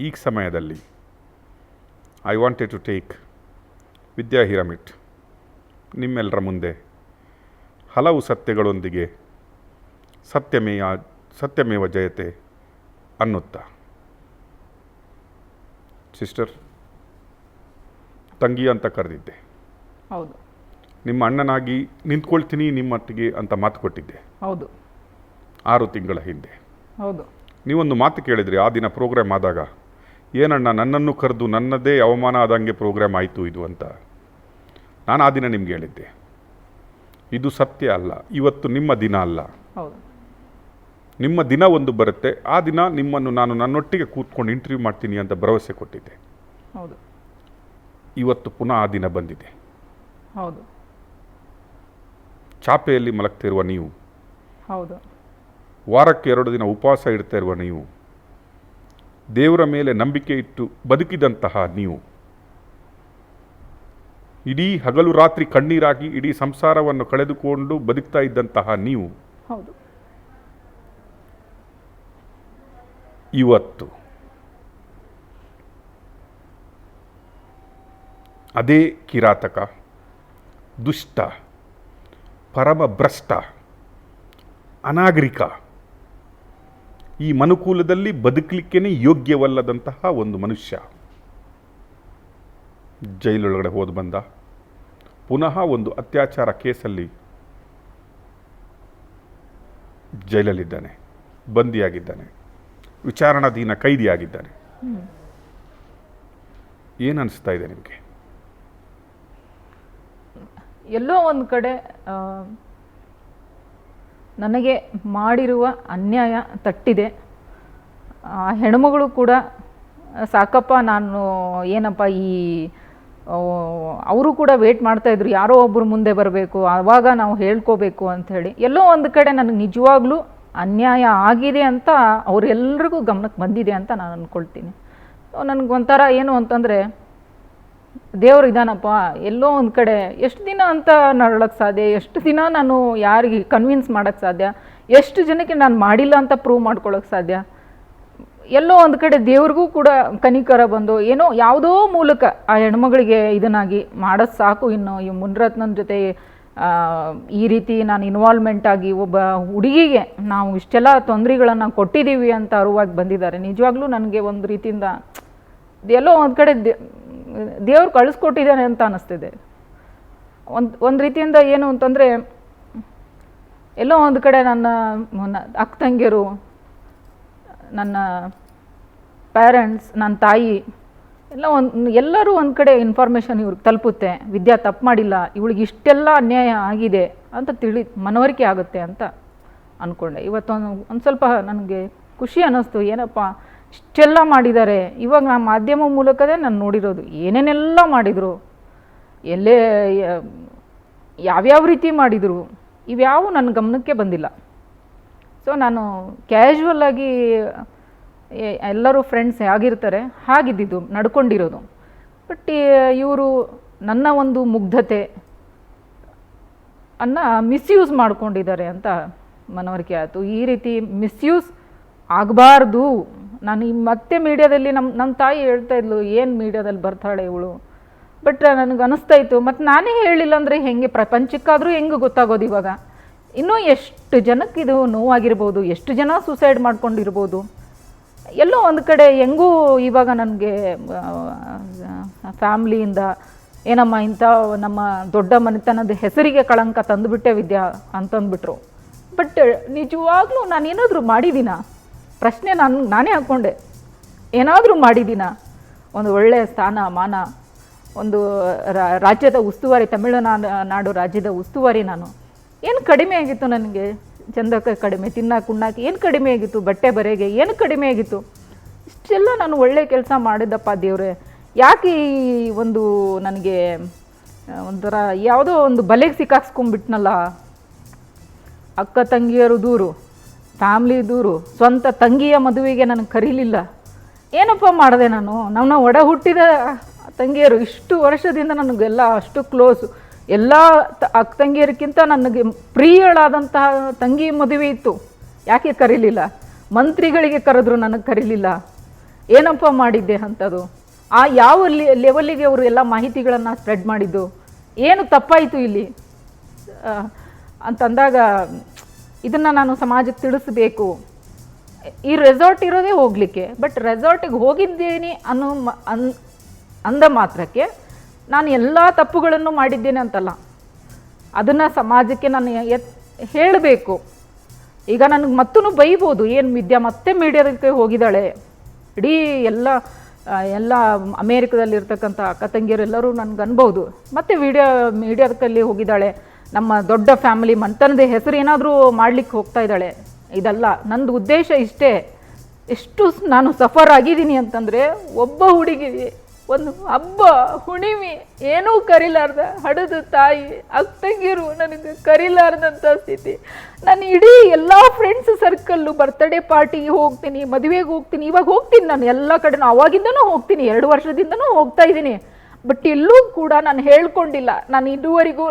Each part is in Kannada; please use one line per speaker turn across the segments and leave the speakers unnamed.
ಈ ಸಮಯದಲ್ಲಿ ಐ ವಾಂಟೆಡ್ ಟು ಟೇಕ್ ವಿದ್ಯಾ ಹಿರಮಿಟ್ ನಿಮ್ಮೆಲ್ಲರ ಮುಂದೆ ಹಲವು ಸತ್ಯಗಳೊಂದಿಗೆ ಸತ್ಯಮೇವ ಜಯತೆ ಅನ್ನುತ್ತಾ, ಸಿಸ್ಟರ್ ತಂಗಿ ಅಂತ ಕರೆದಿದ್ದೆ.
ಹೌದು.
ನಿಮ್ಮ ಅಣ್ಣನಾಗಿ ನಿಂತ್ಕೊಳ್ತೀನಿ ನಿಮ್ಮೊಟ್ಟಿಗೆ ಅಂತ ಮಾತು ಕೊಟ್ಟಿದ್ದೆ.
ಹೌದು.
6 ತಿಂಗಳ ಹಿಂದೆ.
ಹೌದು.
ನೀವೊಂದು ಮಾತು ಕೇಳಿದ್ರಿ ಆ ದಿನ ಪ್ರೋಗ್ರಾಮ್ ಆದಾಗ, ಏನಣ್ಣ ನನ್ನನ್ನು ಕರೆದು ನನ್ನದೇ ಅವಮಾನ ಆದಂಗೆ ಪ್ರೋಗ್ರಾಮ್ ಆಯಿತು ಇದು ಅಂತ. ನಾನು ಆ ದಿನ ನಿಮ್ಗೆ ಹೇಳಿದ್ದೆ, ಇದು ಸತ್ಯ ಅಲ್ಲ, ಇವತ್ತು ನಿಮ್ಮ ದಿನ ಅಲ್ಲ.
ಹೌದು.
ನಿಮ್ಮ ದಿನ ಒಂದು ಬರುತ್ತೆ, ಆ ದಿನ ನಿಮ್ಮನ್ನು ನಾನು ನನ್ನೊಟ್ಟಿಗೆ ಕೂತ್ಕೊಂಡು ಇಂಟರ್ವ್ಯೂ ಮಾಡ್ತೀನಿ ಅಂತ ಭರವಸೆ ಕೊಟ್ಟಿದ್ದೆ.
ಹೌದು.
ಇವತ್ತು ಪುನಃ ಆ ದಿನ ಬಂದಿದೆ.
ಹೌದು.
ಚಾಪೆಯಲ್ಲಿ ಮಲಗ್ತಿರುವ ನೀವು,
ಹೌದು,
ವಾರಕ್ಕೆ 2 ದಿನ ಉಪವಾಸ ಇಡ್ತಾ ಇರುವ ನೀವು, ದೇವರ ಮೇಲೆ ನಂಬಿಕೆ ಇಟ್ಟು ಬದುಕಿದಂತಹ ನೀವು, ಇಡೀ ಹಗಲು ರಾತ್ರಿ ಕಣ್ಣೀರಾಗಿ ಇಡೀ ಸಂಸಾರವನ್ನು ಕಳೆದುಕೊಂಡು ಬದುಕ್ತಾ ಇದ್ದಂತಹ ನೀವು,
ಹೌದು,
ಇವತ್ತು ಅದೇ ಕಿರಾತಕ, ದುಷ್ಟ, ಪರಮಭ್ರಷ್ಟ, ಅನಾಗರಿಕ, ಈ ಮನುಕೂಲದಲ್ಲಿ ಬದುಕಲಿಕ್ಕೇ ಯೋಗ್ಯವಲ್ಲದಂತಹ ಒಂದು ಮನುಷ್ಯ ಜೈಲೊಳಗಡೆ ಹೋದ ಬಂದ. ಪುನಃ ಒಂದು ಅತ್ಯಾಚಾರ ಕೇಸಲ್ಲಿ ಜೈಲಲ್ಲಿದ್ದಾನೆ, ಬಂದಿಯಾಗಿದ್ದಾನೆ, ವಿಚಾರಣಾಧೀನ ಕೈದಿಯಾಗಿದ್ದಾನೆ. ಏನು ಅನಿಸ್ತಾ ಇದೆ ನಿಮಗೆ?
ಎಲ್ಲೋ ಒಂದು ಕಡೆ ನನಗೆ ಮಾಡಿರುವ ಅನ್ಯಾಯ ತಟ್ಟಿದೆ. ಹೆಣ್ಮಗಳು ಕೂಡ ಸಾಕಪ್ಪ, ನಾನು ಏನಪ್ಪ ಅವರು ಕೂಡ ವೇಟ್ ಮಾಡ್ತಾಯಿದ್ರು, ಯಾರೋ ಒಬ್ಬರು ಮುಂದೆ ಬರಬೇಕು, ಆವಾಗ ನಾವು ಹೇಳ್ಕೋಬೇಕು ಅಂಥೇಳಿ. ಎಲ್ಲೋ ಒಂದು ಕಡೆ ನನಗೆ ನಿಜವಾಗ್ಲೂ ಅನ್ಯಾಯ ಆಗಿದೆ ಅಂತ ಅವರೆಲ್ಲರಿಗೂ ಗಮನಕ್ಕೆ ಬಂದಿದೆ ಅಂತ ನಾನು ಅಂದ್ಕೊಳ್ತೀನಿ. ನನಗೊಂಥರ ಏನು ಅಂತಂದರೆ, ದೇವ್ರು ಇದ್ದಾನಪ್ಪ ಎಲ್ಲೋ ಒಂದು ಕಡೆ. ಎಷ್ಟು ದಿನ ಅಂತ ನರಳಕ್ಕೆ ಸಾಧ್ಯ? ಎಷ್ಟು ದಿನ ನಾನು ಯಾರಿಗೆ ಕನ್ವಿನ್ಸ್ ಮಾಡೋಕ್ಕೆ ಸಾಧ್ಯ? ಎಷ್ಟು ಜನಕ್ಕೆ ನಾನು ಮಾಡಿಲ್ಲ ಅಂತ ಪ್ರೂವ್ ಮಾಡ್ಕೊಳ್ಳೋಕ್ಕೆ ಸಾಧ್ಯ? ಎಲ್ಲೋ ಒಂದು ಕಡೆ ದೇವ್ರಿಗೂ ಕೂಡ ಕನಿಕರ ಬಂದು ಏನೋ ಯಾವುದೋ ಮೂಲಕ ಆ ಹೆಣ್ಮಗಳಿಗೆ ಇದನ್ನಾಗಿ ಮಾಡೋದು ಸಾಕು, ಇನ್ನು ಈ ಮುನಿರತ್ನನ ಜೊತೆ ಈ ರೀತಿ ನಾನು ಇನ್ವಾಲ್ವ್ಮೆಂಟ್ ಆಗಿ ಒಬ್ಬ ಹುಡುಗಿಗೆ ನಾವು ಇಷ್ಟೆಲ್ಲ ತೊಂದರೆಗಳನ್ನು ಕೊಟ್ಟಿದ್ದೀವಿ ಅಂತ ಅರಿವಾಗಿ ಬಂದಿದ್ದಾರೆ. ನಿಜವಾಗ್ಲೂ ನನಗೆ ಒಂದು ರೀತಿಯಿಂದ ಎಲ್ಲೋ ಒಂದು ಕಡೆ ದೇವ್ರು ಕಳಿಸ್ಕೊಟ್ಟಿದ್ದಾನೆ ಅಂತ ಅನ್ನಿಸ್ತಿದೆ. ಒಂದು ರೀತಿಯಿಂದ ಏನು ಅಂತಂದರೆ, ಎಲ್ಲೋ ಒಂದು ಕಡೆ ನನ್ನ ಅಕ್ಕ ತಂಗಿಯರು, ನನ್ನ ಪೇರೆಂಟ್ಸ್, ನನ್ನ ತಾಯಿ ಎಲ್ಲರೂ ಒಂದು ಕಡೆ ಇನ್ಫಾರ್ಮೇಷನ್ ಇವ್ರಿಗೆ ತಲುಪುತ್ತೆ. ವಿದ್ಯಾ ತಪ್ಪು ಮಾಡಿಲ್ಲ, ಇವಳಿಗೆ ಇಷ್ಟೆಲ್ಲ ಅನ್ಯಾಯ ಆಗಿದೆ ಅಂತ ಮನವರಿಕೆ ಆಗುತ್ತೆ ಅಂತ ಅಂದ್ಕೊಂಡೆ. ಒಂದು ಸ್ವಲ್ಪ ನನಗೆ ಖುಷಿ ಅನ್ನಿಸ್ತು. ಏನಪ್ಪ ಇಷ್ಟೆಲ್ಲ ಮಾಡಿದ್ದಾರೆ. ಇವಾಗ ನಾನು ಮಾಧ್ಯಮ ಮೂಲಕವೇ ನಾನು ನೋಡಿರೋದು ಏನೇನೆಲ್ಲ ಮಾಡಿದರು, ಎಲ್ಲೇ ಯಾವ್ಯಾವ ರೀತಿ ಮಾಡಿದರು, ಇವ್ಯಾವು ನನ್ನ ಗಮನಕ್ಕೆ ಬಂದಿಲ್ಲ. ಸೊ ನಾನು ಕ್ಯಾಶುವಲ್ಲಾಗಿ ಎಲ್ಲರೂ ಫ್ರೆಂಡ್ಸ್ ಹೇಗಿರ್ತಾರೆ ಹಾಗಿದ್ದಿದ್ದು ನಡ್ಕೊಂಡಿರೋದು. ಬಟ್ ಇವರು ನನ್ನ ಒಂದು ಮುಗ್ಧತೆ ಮಿಸ್ಯೂಸ್ ಮಾಡ್ಕೊಂಡಿದ್ದಾರೆ ಅಂತ ಮನವರಿಕೆ ಆಯಿತು. ಈ ರೀತಿ ಮಿಸ್ಯೂಸ್ ಆಗಬಾರ್ದು. ನಾನು ಮತ್ತೆ ಮೀಡಿಯಾದಲ್ಲಿ ನಮ್ಮ ತಾಯಿ ಹೇಳ್ತಾ ಇದ್ಲು, ಏನು ಮೀಡಿಯಾದಲ್ಲಿ ಬರ್ತಾಳೆ ಇವಳು. ಬಟ್ ನನಗೆ ಅನ್ನಿಸ್ತಾ ಇತ್ತು, ಮತ್ತು ನಾನೇ ಹೇಳಿಲ್ಲ ಅಂದರೆ ಹೆಂಗೆ ಪ್ರಪಂಚಕ್ಕಾದರೂ ಹೆಂಗೆ ಗೊತ್ತಾಗೋದು? ಇವಾಗ ಇನ್ನೂ ಎಷ್ಟು ಜನಕ್ಕೆ ಇದು ನೋವಾಗಿರ್ಬೋದು, ಎಷ್ಟು ಜನ ಸೂಸೈಡ್ ಮಾಡ್ಕೊಂಡಿರ್ಬೋದು. ಎಲ್ಲೋ ಒಂದು ಕಡೆ ಹೆಂಗೂ ಇವಾಗ ನನಗೆ ಫ್ಯಾಮ್ಲಿಯಿಂದ ಏನಮ್ಮ ಇಂಥ ನಮ್ಮ ದೊಡ್ಡ ಮನೆತನದ ಹೆಸರಿಗೆ ಕಳಂಕ ತಂದುಬಿಟ್ಟೆ ವಿದ್ಯಾ ಅಂತಂದ್ಬಿಟ್ರು. ಬಟ್ ನಿಜವಾಗ್ಲೂ ನಾನು ಏನಾದರೂ ಮಾಡಿದ್ದೀನ? ಪ್ರಶ್ನೆ ನಾನೇ ಹಾಕ್ಕೊಂಡೆ. ಏನಾದರೂ ಮಾಡಿದ್ದೀನ? ಒಂದು ಒಳ್ಳೆಯ ಸ್ಥಾನ ಮಾನ, ಒಂದು ರಾಜ್ಯದ ಉಸ್ತುವಾರಿ, ತಮಿಳುನಾಡು ರಾಜ್ಯದ ಉಸ್ತುವಾರಿ ನಾನು. ಏನು ಕಡಿಮೆ ಆಗಿತ್ತು ನನಗೆ? ಚಂದಕ್ಕೆ ಕಡಿಮೆ, ತಿನ್ನಕ್ಕೆ ಉಣ್ಣಕ್ಕೆ ಏನು ಕಡಿಮೆ ಆಗಿತ್ತು? ಬಟ್ಟೆ ಬರೆಗೆ ಏನು ಕಡಿಮೆ ಆಗಿತ್ತು? ಇಷ್ಟೆಲ್ಲ ನಾನು ಒಳ್ಳೆ ಕೆಲಸ ಮಾಡಿದ್ದಪ್ಪ ದೇವ್ರೆ. ಯಾಕೆ ಈ ಒಂದು ನನಗೆ ಒಂಥರ ಯಾವುದೋ ಒಂದು ಬಲೆಗೆ ಸಿಕ್ಕಾಕ್ಸ್ಕೊಂಡ್ಬಿಟ್ನಲ್ಲ. ಅಕ್ಕ ತಂಗಿಯರು ದೂರು, ಫ್ಯಾಮ್ಲಿ ದೂರು, ಸ್ವಂತ ತಂಗಿಯ ಮದುವೆಗೆ ನನಗೆ ಕರೀಲಿಲ್ಲ. ಏನಪ್ಪ ಮಾಡಿದೆ ನಾನು? ನನ್ನ ಒಡ ಹುಟ್ಟಿದ ತಂಗಿಯರು ಇಷ್ಟು ವರ್ಷದಿಂದ ನನಗೆಲ್ಲ ಅಷ್ಟು ಕ್ಲೋಸು. ಎಲ್ಲ ಅಕ್ಕ ತಂಗಿಯರಿಗಿಂತ ನನಗೆ ಪ್ರಿಯಳಾದಂತಹ ತಂಗಿ ಮದುವೆ ಇತ್ತು, ಯಾಕೆ ಕರೀಲಿಲ್ಲ? ಮಂತ್ರಿಗಳಿಗೆ ಕರೆದ್ರು, ನನಗೆ ಕರೀಲಿಲ್ಲ. ಏನಪ್ಪ ಮಾಡಿದ್ದೆ ಅಂಥದ್ದು? ಆ ಯಾವ ಲೆವೆಲ್ಲಿಗೆ ಅವರು ಎಲ್ಲ ಮಾಹಿತಿಗಳನ್ನು ಸ್ಪ್ರೆಡ್ ಮಾಡಿದ್ದು? ಏನು ತಪ್ಪಾಯಿತು ಇಲ್ಲಿ ಅಂತಂದಾಗ ಇದನ್ನು ನಾನು ಸಮಾಜಕ್ಕೆ ತಿಳಿಸ್ಬೇಕು. ಈ ರೆಸಾರ್ಟ್ ಇರೋದೇ ಹೋಗಲಿಕ್ಕೆ, ಬಟ್ ರೆಸಾರ್ಟಿಗೆ ಹೋಗಿದ್ದೀನಿ ಅಂದ ಮಾತ್ರಕ್ಕೆ ನಾನು ಎಲ್ಲ ತಪ್ಪುಗಳನ್ನು ಮಾಡಿದ್ದೇನೆ ಅಂತಲ್ಲ, ಅದನ್ನು ಸಮಾಜಕ್ಕೆ ನಾನು ಹೇಳಬೇಕು. ಈಗ ನನಗೆ ಮತ್ತೂ ಬೈಬೋದು, ಏನು ವಿದ್ಯಾ ಮತ್ತೆ ಮೀಡಿಯಾದಕ್ಕೆ ಹೋಗಿದ್ದಾಳೆ, ಇಡೀ ಎಲ್ಲ ಅಮೇರಿಕದಲ್ಲಿರ್ತಕ್ಕಂಥ ಅಕ್ಕ ತಂಗಿಯರೆಲ್ಲರೂ ನನಗೆ ಅನ್ಬೋದು, ಮತ್ತೆ ಮೀಡಿಯಾದಲ್ಲಿ ಹೋಗಿದ್ದಾಳೆ, ನಮ್ಮ ದೊಡ್ಡ ಫ್ಯಾಮಿಲಿ ಮಂತನದ ಹೆಸರು ಏನಾದರೂ ಮಾಡಲಿಕ್ಕೆ ಹೋಗ್ತಾ ಇದ್ದಾಳೆ. ಇದಲ್ಲ ನಂದು ಉದ್ದೇಶ ಇಷ್ಟೇ. ಎಷ್ಟು ನಾನು ಸಫರ್ ಆಗಿದ್ದೀನಿ ಅಂತಂದರೆ, ಒಬ್ಬ ಹುಡುಗಿ ಒಂದು ಹಬ್ಬ ಹುಣಿಮೆ ಏನೂ ಕರಿಲಾರ್ದ ಹಡದು ತಾಯಿ ಅಕ್ಕಂಗಿರು ನನಗೆ ಕರಿಲಾರ್ದಂಥ ಸ್ಥಿತಿ. ನಾನು ಇಡೀ ಎಲ್ಲ ಫ್ರೆಂಡ್ಸ್ ಸರ್ಕಲ್ಲು ಬರ್ತ್ಡೇ ಪಾರ್ಟಿಗೆ ಹೋಗ್ತೀನಿ, ಮದುವೆಗೆ ಹೋಗ್ತೀನಿ, ಇವಾಗ ಹೋಗ್ತೀನಿ ನಾನು ಎಲ್ಲ ಕಡೆ, ಅವಾಗಿಂದನೂ ಹೋಗ್ತೀನಿ, 2 ವರ್ಷದಿಂದನೂ ಹೋಗ್ತಾ ಇದ್ದೀನಿ. ಬಟ್ ಎಲ್ಲೂ ಕೂಡ ನಾನು ಹೇಳ್ಕೊಂಡಿಲ್ಲ, ನಾನು ಇದುವರೆಗೂ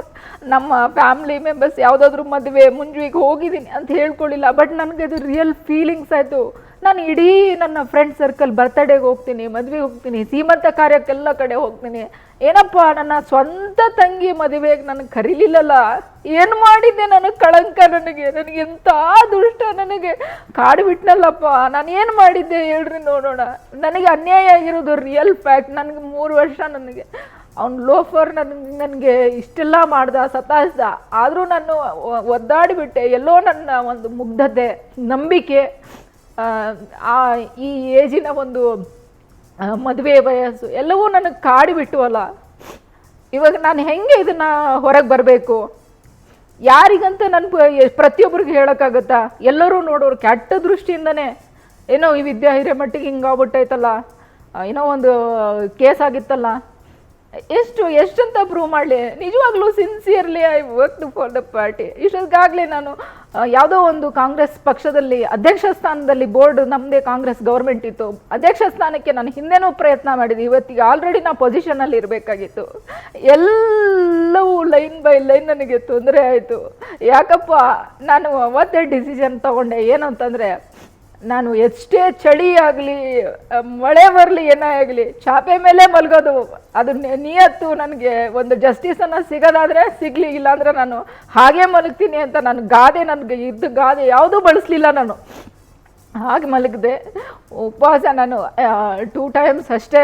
ನಮ್ಮ ಫ್ಯಾಮಿಲಿ ಮೆಂಬರ್ಸ್ ಯಾವುದಾದ್ರೂ ಮದುವೆ ಮುಂಜುವಿಗೆ ಹೋಗಿದ್ದೀನಿ ಅಂತ ಹೇಳ್ಕೊಳ್ಳಿಲ್ಲ. ಬಟ್ ನನಗೆ ಅದು ರಿಯಲ್ ಫೀಲಿಂಗ್ಸ್ ಆಯಿತು. ನಾನು ಇಡೀ ನನ್ನ ಫ್ರೆಂಡ್ ಸರ್ಕಲ್ ಬರ್ತ್ಡೇಗೆ ಹೋಗ್ತೀನಿ, ಮದುವೆಗೆ ಹೋಗ್ತೀನಿ, ಸೀಮಂತ ಕಾರ್ಯಕ್ಕೆಲ್ಲ ಕಡೆ ಹೋಗ್ತೀನಿ. ಏನಪ್ಪ ನನ್ನ ಸ್ವಂತ ತಂಗಿ ಮದುವೆಗೆ ನನಗೆ ಕರೀಲಿಲ್ಲಲ್ಲ, ಏನು ಮಾಡಿದ್ದೆ ನನಗೆ ಕಳಂಕ, ನನಗೆ ಎಂಥ ದುಷ್ಟ ನನಗೆ ಕಾಡಿಬಿಟ್ನಲ್ಲಪ್ಪ, ನಾನು ಏನು ಮಾಡಿದ್ದೆ ಹೇಳ್ರಿ ನೋಡೋಣ. ನನಗೆ ಅನ್ಯಾಯ ಆಗಿರೋದು ರಿಯಲ್ ಫ್ಯಾಕ್ಟ್. ನನಗೆ 3 ವರ್ಷ ನನಗೆ ಅವ್ನು ಲೋಫರ್ ನನಗೆ ಇಷ್ಟೆಲ್ಲ ಮಾಡ್ದ, ಸತಾಯಿಸ್ದ, ಆದರೂ ನಾನು ಒದ್ದಾಡಿಬಿಟ್ಟೆ. ಎಲ್ಲೋ ನನ್ನ ಒಂದು ಮುಗ್ಧತೆ, ನಂಬಿಕೆ, ಈ ಏಜಿನ ಒಂದು ಮದುವೆ ವಯಸ್ಸು ಎಲ್ಲವೂ ನನಗೆ ಕಾಡಿಬಿಟ್ಟುವಲ್ಲ. ಇವಾಗ ನಾನು ಹೆಂಗೆ ಇದನ್ನು ಹೊರಗೆ ಬರಬೇಕು? ಯಾರಿಗಂತ ನನ್ನ ಪ್ರತಿಯೊಬ್ಬರಿಗೆ ಹೇಳೋಕ್ಕಾಗತ್ತಾ? ಎಲ್ಲರೂ ನೋಡೋರು ಕೆಟ್ಟ ದೃಷ್ಟಿಯಿಂದನೇ, ಏನೋ ಈ ವಿದ್ಯಾ ಹಿರೇಮಟ್ಟಿಗೆ ಹಿಂಗಾಗ್ಬಿಟ್ಟೈತಲ್ಲ, ಏನೋ ಒಂದು ಕೇಸ್ ಆಗಿತ್ತಲ್ಲ, ಎಷ್ಟಂತ ಪ್ರೂವ್ ಮಾಡಲಿ? ನಿಜವಾಗ್ಲೂ sincerely I work for the party. ಇಷ್ಟೊತ್ತಿಗಾಗಲೇ ನಾನು ಯಾವುದೋ ಒಂದು ಕಾಂಗ್ರೆಸ್ ಪಕ್ಷದಲ್ಲಿ ಅಧ್ಯಕ್ಷ ಸ್ಥಾನದಲ್ಲಿ, ಬೋರ್ಡ್ ನಮ್ಮದೇ ಕಾಂಗ್ರೆಸ್ ಗೌರ್ಮೆಂಟ್ ಇತ್ತು, ಅಧ್ಯಕ್ಷ ಸ್ಥಾನಕ್ಕೆ ನಾನು ಹಿಂದೆನೂ ಪ್ರಯತ್ನ ಮಾಡಿದೆ. ಇವತ್ತಿಗೆ ಆಲ್ರೆಡಿ ನಾ ಪೊಸಿಷನಲ್ಲಿ ಇರಬೇಕಾಗಿತ್ತು. ಎಲ್ಲವೂ ಲೈನ್ ಬೈ ಲೈನ್ ನನಗೆ ತೊಂದರೆ ಆಯಿತು. ಯಾಕಪ್ಪ ನಾನು ಅವತ್ತೇ ಡಿಸಿಷನ್ ತೊಗೊಂಡೆ, ಏನು ಅಂತಂದರೆ, ನಾನು ಎಷ್ಟೇ ಚಳಿ ಆಗಲಿ ಮಳೆ ಬರಲಿ ಏನೇ ಆಗಲಿ ಚಾಪೆ ಮೇಲೆ ಮಲಗೋದು, ಅದು ನಿಯತ್ತು. ನನಗೆ ಒಂದು ಜಸ್ಟಿಸನ್ನು ಸಿಗೋದಾದರೆ ಸಿಗಲಿ, ಇಲ್ಲಾಂದರೆ ನಾನು ಹಾಗೆ ಮಲಗ್ತೀನಿ ಅಂತ ನಾನು ನನಗೆ ಇದ್ದ ಗಾದೆ ಯಾವುದೂ ಬಳಸಲಿಲ್ಲ. ನಾನು ಹಾಗೆ ಮಲಗಿದೆ. ಉಪವಾಸ ನಾನು 2 ಟೈಮ್ಸ್ ಅಷ್ಟೇ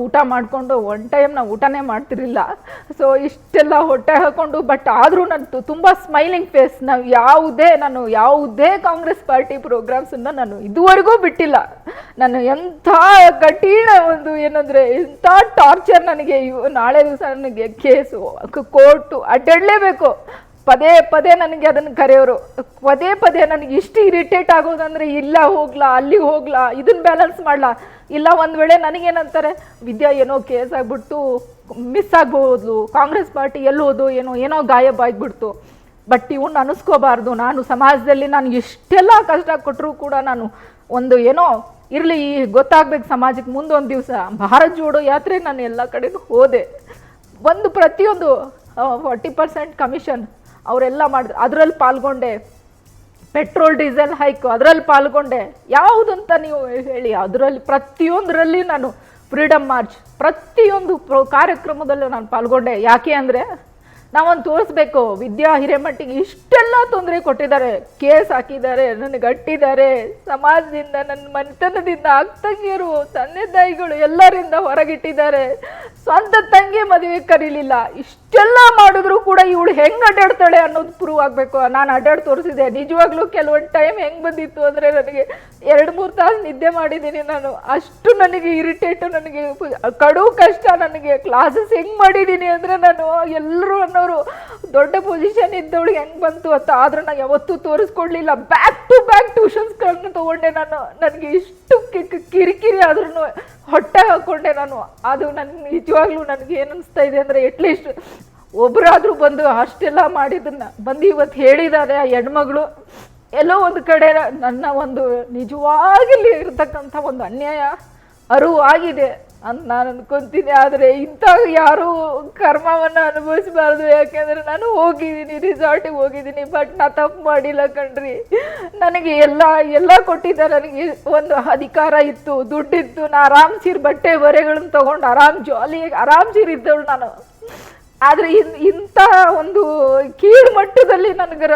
ಊಟ ಮಾಡಿಕೊಂಡು 1 ಟೈಮ್ ನಾವು ಊಟನೇ ಮಾಡ್ತಿರಲಿಲ್ಲ. ಸೊ ಇಷ್ಟೆಲ್ಲ ಹೊಟ್ಟೆ ಹಾಕ್ಕೊಂಡು, ಬಟ್ ಆದರೂ ನಾನು ತುಂಬ ಸ್ಮೈಲಿಂಗ್ ಫೇಸ್. ನಾನು ಯಾವುದೇ ಕಾಂಗ್ರೆಸ್ ಪಾರ್ಟಿ ಪ್ರೋಗ್ರಾಮ್ಸನ್ನು ನಾನು ಇದುವರೆಗೂ ಬಿಟ್ಟಿಲ್ಲ. ನಾನು ಎಂಥ ಕಠಿಣ ಒಂದು ಏನಂದರೆ ಎಂಥ ಟಾರ್ಚರ್ ನನಗೆ, ನಾಳೆ ದಿವಸ ನನಗೆ ಕೇಸು ಕೋರ್ಟು ಅಡ್ಡಾಡಲೇಬೇಕು. ಪದೇ ನನಗೆ ಅದನ್ನು ಕರೆಯೋರು, ಪದೇ ನನಗೆ ಇಷ್ಟು ಇರಿಟೇಟ್ ಆಗೋದಂದರೆ, ಇಲ್ಲ ಹೋಗ್ಲಾ, ಅಲ್ಲಿಗೆ ಹೋಗ್ಲಾ, ಇದನ್ನು ಬ್ಯಾಲೆನ್ಸ್ ಮಾಡಲಾ, ಇಲ್ಲ ಒಂದು ವೇಳೆ ನನಗೇನಂತಾರೆ, ವಿದ್ಯಾ ಏನೋ ಕೇಸ್ ಆಗಿಬಿಡ್ತು, ಮಿಸ್ ಆಗ್ಬೋದು, ಕಾಂಗ್ರೆಸ್ ಪಾರ್ಟಿ ಎಲ್ಲೋದು, ಏನೋ ಗಾಯಬ್ ಆಗಿಬಿಡ್ತು, ಬಟ್ ಇವನ್ನ ಅನಿಸ್ಕೋಬಾರ್ದು. ನಾನು ಸಮಾಜದಲ್ಲಿ ನಾನು ಎಷ್ಟೆಲ್ಲ ಕಷ್ಟ ಕೊಟ್ಟರೂ ಕೂಡ ನಾನು ಒಂದು ಏನೋ ಇರಲಿ, ಗೊತ್ತಾಗ್ಬೇಕು ಸಮಾಜಕ್ಕೆ. ಮುಂದೊಂದು ದಿವಸ ಭಾರತ್ ಜೋಡೋ ಯಾತ್ರೆ ನಾನು ಎಲ್ಲ ಕಡೆನೂ ಹೋದೆ. ಪ್ರತಿಯೊಂದು 40% ಕಮಿಷನ್ ಅವರೆಲ್ಲ ಮಾಡಿದ್ರು, ಅದರಲ್ಲಿ ಪಾಲ್ಗೊಂಡೆ. ಪೆಟ್ರೋಲ್ ಡೀಸೆಲ್ ಹೈಕು ಅದರಲ್ಲಿ ಪಾಲ್ಗೊಂಡೆ. ಯಾವುದಂತ ನೀವು ಹೇಳಿ, ಅದರಲ್ಲಿ ಪ್ರತಿಯೊಂದರಲ್ಲಿ ನಾನು ಫ್ರೀಡಮ್ ಮಾರ್ಚ್ ಪ್ರತಿಯೊಂದು ಕಾರ್ಯಕ್ರಮದಲ್ಲೂ ನಾನು ಪಾಲ್ಗೊಂಡೆ. ಯಾಕೆ ಅಂದರೆ ನಾವೊಂದು ತೋರಿಸ್ಬೇಕು, ವಿದ್ಯಾ ಹಿರೇಮಟ್ಟಿಗೆ ಇಷ್ಟೆಲ್ಲ ತೊಂದರೆ ಕೊಟ್ಟಿದ್ದಾರೆ, ಕೇಸ್ ಹಾಕಿದ್ದಾರೆ, ನನಗೆ ಅಟ್ಟಿದ್ದಾರೆ, ಸಮಾಜದಿಂದ, ನನ್ನ ಮನೆತನದಿಂದ, ಅಕ್ಕಂಗಿಯರು, ತಂದೆ ತಾಯಿಗಳು ಎಲ್ಲರಿಂದ ಹೊರಗಿಟ್ಟಿದ್ದಾರೆ, ಸ್ವಂತ ತಂಗಿ ಮದುವೆ ಕರೀಲಿಲ್ಲ. ಇಷ್ಟೆಲ್ಲ ಮಾಡಿದ್ರು ಕೂಡ ಇವಳು ಹೆಂಗೆ ಅಡ್ಡಾಡ್ತಾಳೆ ಅನ್ನೋದು ಪ್ರೂವ್ ಆಗಬೇಕು. ನಾನು ಅಡ್ಡಾಡಿ ತೋರಿಸಿದೆ. ನಿಜವಾಗ್ಲೂ ಕೆಲವೊಂದು ಟೈಮ್ ಹೆಂಗೆ ಬಂದಿತ್ತು ಅಂದರೆ, ನನಗೆ 2-3 ತಾಸು ನಿದ್ದೆ ಮಾಡಿದ್ದೀನಿ ನಾನು. ಅಷ್ಟು ನನಗೆ ಇರಿಟೇಟು, ನನಗೆ ಕಡು ಕಷ್ಟ. ನನಗೆ ಕ್ಲಾಸಸ್ ಹೆಂಗೆ ಮಾಡಿದ್ದೀನಿ ಅಂದರೆ, ನಾನು ಎಲ್ಲರೂ ಅನ್ನೋರು ದೊಡ್ಡ ಪೊಸಿಷನ್ ಇದ್ದವಳಿಗೆ ಹೆಂಗೆ ಬಂತು ಅಂತ. ಆದ್ರೆ ನಾನು ಯಾವತ್ತೂ ತೋರಿಸ್ಕೊಡ್ಲಿಲ್ಲ. ಬ್ಯಾಕ್ ಟು ಬ್ಯಾಕ್ ಟ್ಯೂಷನ್ಸ್ಗಳನ್ನ ತೊಗೊಂಡೆ ನಾನು. ನನಗೆ ಇಷ್ಟು ಕಿರಿಕಿರಿ ಆದ್ರೂ ಹೊಟ್ಟೆ ಹಾಕ್ಕೊಂಡೆ ನಾನು. ಅದು ನನಗೆ ನಿಜವಾಗ್ಲೂ ನನಗೆ ಏನು ಅನಿಸ್ತಾ ಇದೆ ಅಂದರೆ, ಅಟ್ಲೀಸ್ಟ್ ಒಬ್ಬರಾದರೂ ಬಂದು ಅಷ್ಟೆಲ್ಲ ಮಾಡಿದ್ದನ್ನು ಬಂದು ಇವತ್ತು ಹೇಳಿದ್ದಾರೆ ಆ ಹೆಣ್ಮಗಳು. ಎಲ್ಲೋ ಒಂದು ಕಡೆ ನನ್ನ ಒಂದು ನಿಜವಾಗಲಿ ಇರತಕ್ಕಂಥ ಒಂದು ಅನ್ಯಾಯ ಅರಿವು ಆಗಿದೆ. ಅಂತ ನಾನು ಅನ್ಕೊಂತೀನಿ. ಆದರೆ ಇಂಥ ಯಾರೂ ಕರ್ಮವನ್ನು ಅನುಭವಿಸಬಾರ್ದು. ಯಾಕೆಂದರೆ ನಾನು ಹೋಗಿದ್ದೀನಿ, ರಿಸಾರ್ಟಿಗೆ ಹೋಗಿದ್ದೀನಿ, ಬಟ್ ನಾ ತಪ್ಪು ಮಾಡಿಲ್ಲ ಕಣ್ರಿ. ನನಗೆ ಎಲ್ಲ ಕೊಟ್ಟಿದ್ದ, ನನಗೆ ಒಂದು ಅಧಿಕಾರ ಇತ್ತು, ದುಡ್ಡಿತ್ತು, ನಾ ಆರಾಮ್ ಸೀರ್ ಬಟ್ಟೆ ಬರೆಗಳನ್ನು ತೊಗೊಂಡು ಆರಾಮ್ ಸೀರ್ ಇದ್ದವಳು ನಾನು. ಆದರೆ ಇಂಥ ಒಂದು ಕೀಳು ಮಟ್ಟದಲ್ಲಿ ನನಗೆ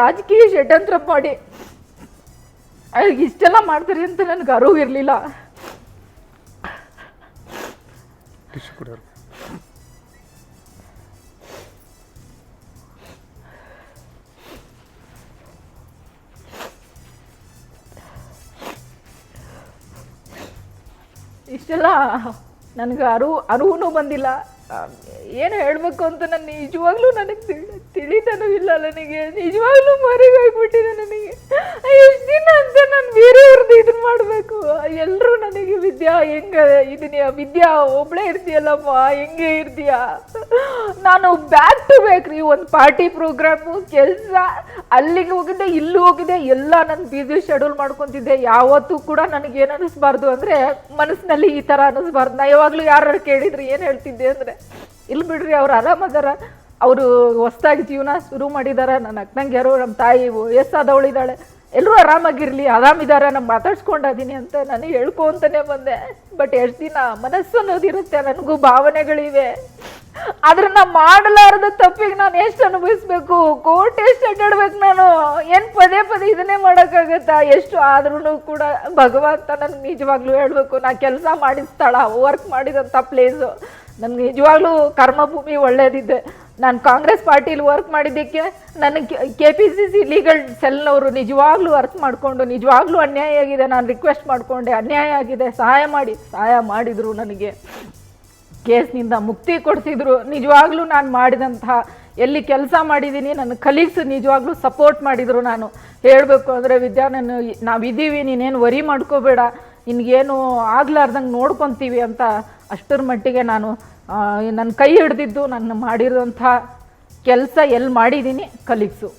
ರಾಜಕೀಯ ಷಡ್ಯಂತ್ರ ಮಾಡಿ ಇಷ್ಟೆಲ್ಲ ಮಾಡ್ತಾರೆ ಅಂತ ನನಗೆ ಅರಿವು ಇರಲಿಲ್ಲ. ಇಷ್ಟೆಲ್ಲ ನನಗೆ ಅರಿವು ಬಂದಿಲ್ಲ. ಏನು ಹೇಳಬೇಕು ಅಂತ ನಾನು ನಿಜವಾಗ್ಲೂ ನನಗೆ ತಿಳಿತಾನೂ ಇಲ್ಲ. ನನಗೆ ನಿಜವಾಗ್ಲೂ ಮರೆಗಾಗ್ಬಿಟ್ಟಿದೆ. ನನಗೆ ಎಷ್ಟು ದಿನ ಅಂತ ನಾನು ಬೇರೆಯವ್ರದ್ದು ಇದನ್ನು ಮಾಡಬೇಕು. ಎಲ್ಲರೂ ನನಗೆ ವಿದ್ಯಾ ಹೆಂಗೆ ಇದೀಯ, ವಿದ್ಯಾ ಒಬ್ಬಳೇ ಇರ್ತೀಯಲ್ಲಮ್ಮ, ಹೆಂಗೆ ಇರ್ತೀಯ. ನಾನು ಬ್ಯಾಕ್ ಟು ಬ್ಯಾಕ್ ರೀ, ಒಂದು ಪಾರ್ಟಿ ಪ್ರೋಗ್ರಾಮು, ಕೆಲಸ, ಅಲ್ಲಿಗೆ ಹೋಗಿದ್ದೆ, ಇಲ್ಲೂ ಹೋಗಿದ್ದೆ, ಎಲ್ಲ ನಾನು ಬ್ಯುಸಿ ಶೆಡ್ಯೂಲ್ ಮಾಡ್ಕೊತಿದ್ದೆ. ಯಾವತ್ತೂ ಕೂಡ ನನಗೇನು ಅನ್ನಿಸ್ಬಾರ್ದು ಅಂದರೆ, ಮನಸ್ಸಿನಲ್ಲಿ ಈ ಥರ ಅನ್ನಿಸ್ಬಾರ್ದು. ನಾ ಯಾವಾಗಲೂ ಯಾರು ಕೇಳಿದ್ರು ಏನು ಹೇಳ್ತಿದ್ದೆ ಅಂದರೆ, ಇಲ್ಲಿ ಬಿಡ್ರಿ ಅವ್ರು ಆರಾಮದಾರ, ಅವರು ಹೊಸ್ದಾಗಿ ಜೀವನ ಶುರು ಮಾಡಿದ್ದಾರೆ, ನನ್ನ ಅಕ್ಕನಂಗೆ ಯಾರು, ನಮ್ಮ ತಾಯಿ ವಯಸ್ಸಾದವಳಿದ್ದಾಳೆ, ಎಲ್ಲರೂ ಆರಾಮಿದ್ದಾರೆ, ನಾನು ಮಾತಾಡ್ಸ್ಕೊಂಡಿದ್ದೀನಿ ಅಂತ ನಾನು ಹೇಳ್ಕೊಂತಾನೆ ಬಂದೆ. ಬಟ್ ಎಷ್ಟು ದಿನ ಮನಸ್ಸು ಅನ್ನೋದಿರುತ್ತೆ, ನನಗೂ ಭಾವನೆಗಳಿವೆ. ಆದ್ರೆ ನಾ ಮಾಡಲಾರದ ತಪ್ಪಿಗೆ ನಾನು ಎಷ್ಟು ಅನುಭವಿಸ್ಬೇಕು, ಕೋರ್ಟ್ ಎಷ್ಟು ಅಡ್ಡಾಡ್ಬೇಕು, ನಾನು ಏನು ಪದೇ ಇದನ್ನೇ ಮಾಡೋಕ್ಕಾಗತ್ತಾ? ಎಷ್ಟು ಆದ್ರೂ ಕೂಡ ಭಗವಂತ ನನಗೆ ನಿಜವಾಗ್ಲೂ ಹೇಳಬೇಕು, ನಾ ಕೆಲಸ ಮಾಡಿದ ಸ್ಥಳ, ವರ್ಕ್ ಮಾಡಿದಂಥ ಪ್ಲೇಸು ನನಗೆ ನಿಜವಾಗ್ಲೂ ಕರ್ಮಭೂಮಿ ಒಳ್ಳೇದಿದೆ. ನಾನು ಕಾಂಗ್ರೆಸ್ ಪಾರ್ಟಿಲಿ ವರ್ಕ್ ಮಾಡಿದ್ದಕ್ಕೆ ನನಗೆ KPCC ಲೀಗಲ್ ಸೆಲ್ನವರು ನಿಜವಾಗ್ಲೂ ಅರ್ಥ ಮಾಡಿಕೊಂಡು, ನಿಜವಾಗ್ಲೂ ಅನ್ಯಾಯ ಆಗಿದೆ, ನಾನು ರಿಕ್ವೆಸ್ಟ್ ಮಾಡಿಕೊಂಡೆ, ಅನ್ಯಾಯ ಆಗಿದೆ, ಸಹಾಯ ಮಾಡಿದರು. ನನಗೆ ಕೇಸ್ನಿಂದ ಮುಕ್ತಿ ಕೊಡಿಸಿದ್ರು. ನಿಜವಾಗ್ಲೂ ನಾನು ಮಾಡಿದಂತಹ ಎಲ್ಲಿ ಕೆಲಸ ಮಾಡಿದ್ದೀನಿ, ನನ್ನ ಕಲೀಗ್ಸ್ ನಿಜವಾಗ್ಲೂ ಸಪೋರ್ಟ್ ಮಾಡಿದರು. ನಾನು ಹೇಳಬೇಕು ಅಂದರೆ, ವಿದ್ಯಾ ನಾವಿದ್ದೀವಿ, ನೀನೇನು ವರಿ ಮಾಡ್ಕೋಬೇಡ, ನಿನಗೇನು ಆಗ್ಲಾರ್ದಂಗೆ ನೋಡ್ಕೊತೀವಿ ಅಂತ ಅಷ್ಟರ ಮಟ್ಟಿಗೆ ನಾನು ನನ್ನ ಕೈ ಹಿಡ್ದಿದ್ದು, ನಾನು ಮಾಡಿರೋಂಥ ಕೆಲಸ ಎಲ್ಲಿ ಮಾಡಿದ್ದೀನಿ ಕಲೀಗ್ಸು.